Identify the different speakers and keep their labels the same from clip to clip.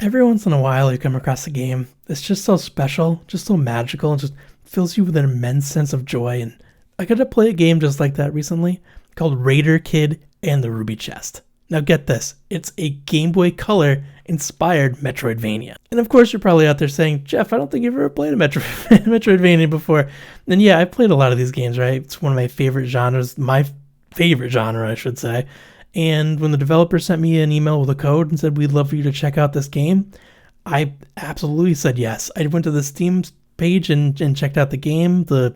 Speaker 1: Every once in a while you come across a game that's just so special, just so magical, and just fills you with an immense sense of joy. And I got to play a game just like that recently called Raider Kid and the Ruby Chest. Now get this, it's a Game Boy Color inspired Metroidvania. And of course you're probably out there saying, Jeff, I don't think you've ever played a Metroidvania before. And yeah, I've played a lot of these games, right? It's one of my favorite genres, my favorite genre, I should say. And when the developer sent me an email with a code and said, we'd love for you to check out this game, I absolutely said yes. I went to the Steam page and checked out the game, the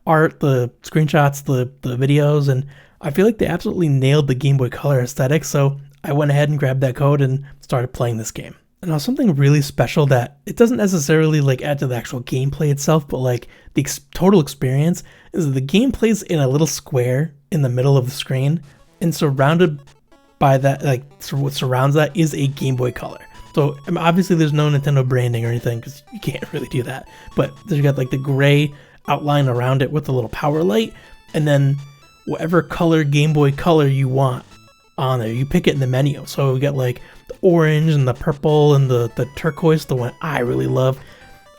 Speaker 1: art, the screenshots, the videos, and I feel like they absolutely nailed the Game Boy Color aesthetic, so I went ahead and grabbed that code and started playing this game. And now something really special that it doesn't necessarily like add to the actual gameplay itself, but like the total experience is that the game plays in a little square in the middle of the screen, and surrounded by that, like what surrounds that is a Game Boy Color. So obviously there's no Nintendo branding or anything because you can't really do that. But you got like the gray outline around it with the little power light, and then whatever color Game Boy Color you want on there, you pick it in the menu. So we got like the orange and the purple and the turquoise, the one I really love.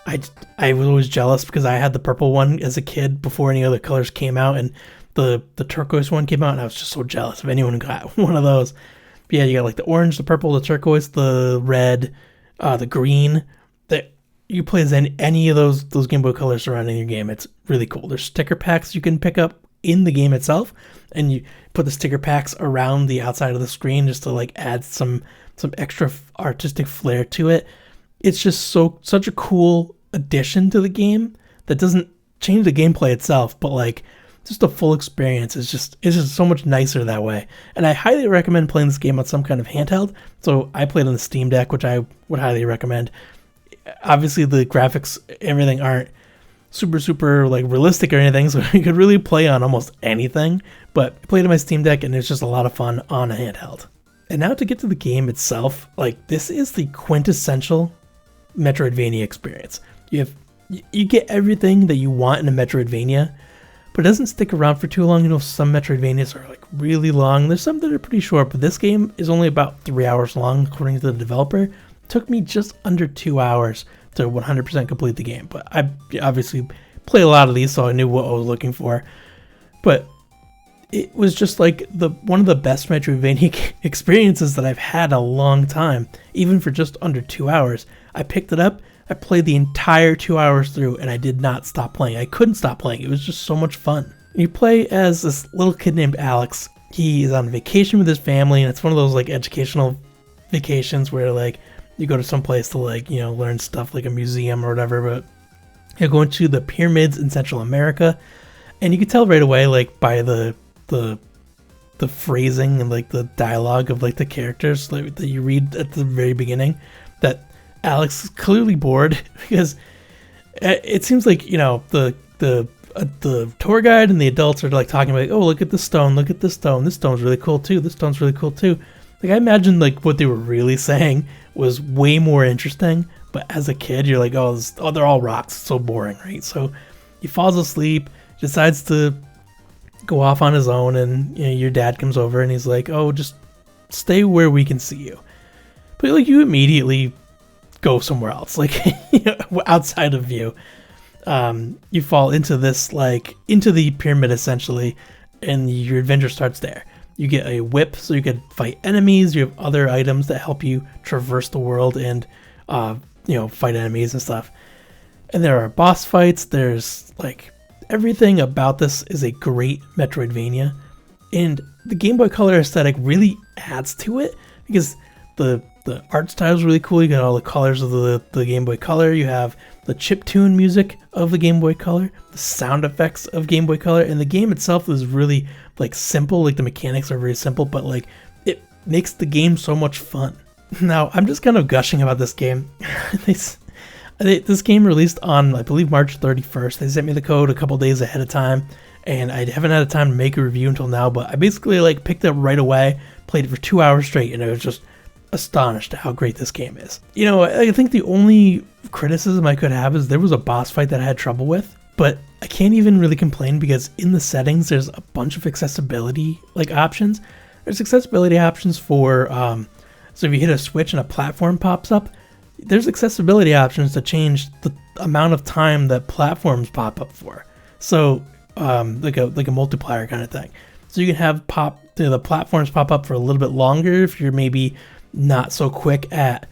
Speaker 1: I was always jealous because I had the purple one as a kid before any other colors came out, and the turquoise one came out, and I was just so jealous if anyone got one of those. But yeah, you got like the orange, the purple, the turquoise, the red, the green. That you play as any of those Game Boy Colors surrounding your game. It's really cool. There's sticker packs you can pick up in the game itself, and you put the sticker packs around the outside of the screen just to like add some extra artistic flair to it. It's just such a cool addition to the game that doesn't change the gameplay itself, but like just the full experience is just so much nicer that way. And I highly recommend playing this game on some kind of handheld. So I played on the Steam Deck, which I would highly recommend. Obviously the graphics, everything aren't super like realistic or anything, so you could really play on almost anything, but I played on my Steam Deck and it's just a lot of fun on a handheld. And now to get to the game itself, like this is the quintessential Metroidvania experience. You get everything that you want in a Metroidvania, but it doesn't stick around for too long. You know, some Metroidvanias are like really long. There's some that are pretty short, but this game is only about 3 hours long, according to the developer. It took me just under 2 hours to 100% complete the game, but I obviously play a lot of these, so I knew what I was looking for. But it was just like one of the best Metroidvania experiences that I've had in a long time, even for just under 2 hours. I picked it up, I played the entire 2 hours through, and I did not stop playing. I couldn't stop playing. It was just so much fun. You play as this little kid named Alex. He is on vacation with his family, and it's one of those like educational vacations where like you go to some place to like, you know, learn stuff like a museum or whatever, but you're going to the pyramids in Central America, and you can tell right away like by the phrasing and like the dialogue of like the characters like, that you read at the very beginning that Alex is clearly bored because it seems like, you know, the tour guide and the adults are like talking about, oh, look at this stone, this stone's really cool too, this stone's really cool too. Like I imagine like what they were really saying was way more interesting, but as a kid you're like, oh, they're all rocks, it's so boring, right? So he falls asleep, decides to go off on his own, and you know, your dad comes over and he's like, oh, just stay where we can see you. But like you immediately go somewhere else, like you know, outside of view. You fall into this, like into the pyramid essentially, and your adventure starts there. You get a whip so you can fight enemies. You have other items that help you traverse the world and you know, fight enemies and stuff. And there are boss fights. There's like everything about this is a great Metroidvania, and the Game Boy Color aesthetic really adds to it because the art style is really cool. You got all the colors of the Game Boy Color. You have the chiptune music of the Game Boy Color, the sound effects of Game Boy Color, and the game itself is really like simple. Like the mechanics are very simple, but like it makes the game so much fun. Now I'm just kind of gushing about this game. This game released on, I believe, March 31st. They sent me the code a couple days ahead of time, and I haven't had time to make a review until now, but I basically like picked it up right away, played it for 2 hours straight, and I was just astonished at how great this game is. You know, I think the only criticism I could have is there was a boss fight that I had trouble with, but I can't even really complain because in the settings there's a bunch of accessibility like options. There's accessibility options for so if you hit a switch and a platform pops up, there's accessibility options to change the amount of time that platforms pop up for. So like a multiplier kind of thing. So you can have the platforms pop up for a little bit longer if you're maybe not so quick at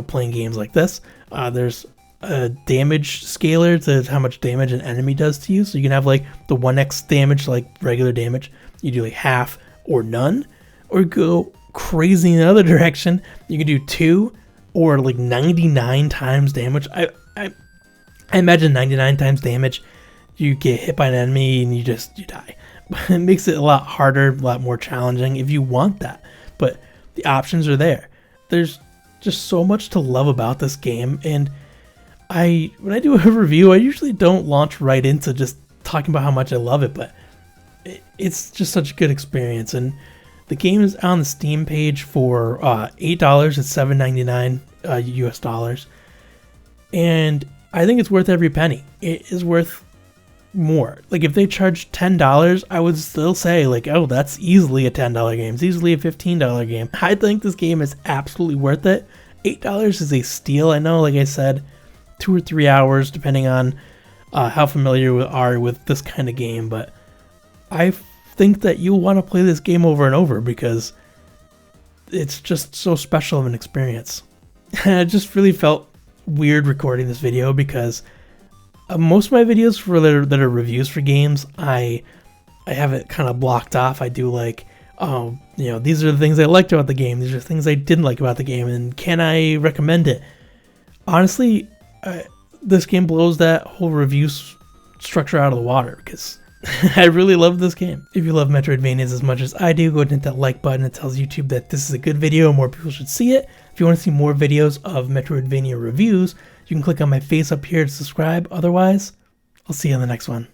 Speaker 1: playing games like this. There's a damage scaler to how much damage an enemy does to you. So you can have like the 1x damage, like regular damage. You do like half or none, or go crazy in the other direction. You can do 2 or like 99 times damage. I imagine 99 times damage. You get hit by an enemy and you die. It makes it a lot harder, a lot more challenging if you want that. But the options are there. There's just so much to love about this game, and when I do a review, I usually don't launch right into just talking about how much I love it, but it's just such a good experience. And the game is on the Steam page for $8. It's $7.99 US dollars, and I think it's worth every penny. It is worth more. Like if they charged $10, I would still say like, oh, that's easily a $10 game. It's easily a $15 game. I think this game is absolutely worth it. $8 is a steal. I know, like I said, 2 or 3 hours depending on how familiar you are with this kind of game, but I think that you'll want to play this game over and over because it's just so special of an experience. I just really felt weird recording this video because most of my videos that are reviews for games, I have it kind of blocked off. I do like, these are the things I liked about the game. These are things I didn't like about the game, and can I recommend it? Honestly, this game blows that whole review structure out of the water because I really love this game. If you love Metroidvanias as much as I do, go ahead and hit that like button. It tells YouTube that this is a good video and more people should see it. If you want to see more videos of Metroidvania reviews, you can click on my face up here to subscribe. Otherwise, I'll see you in the next one.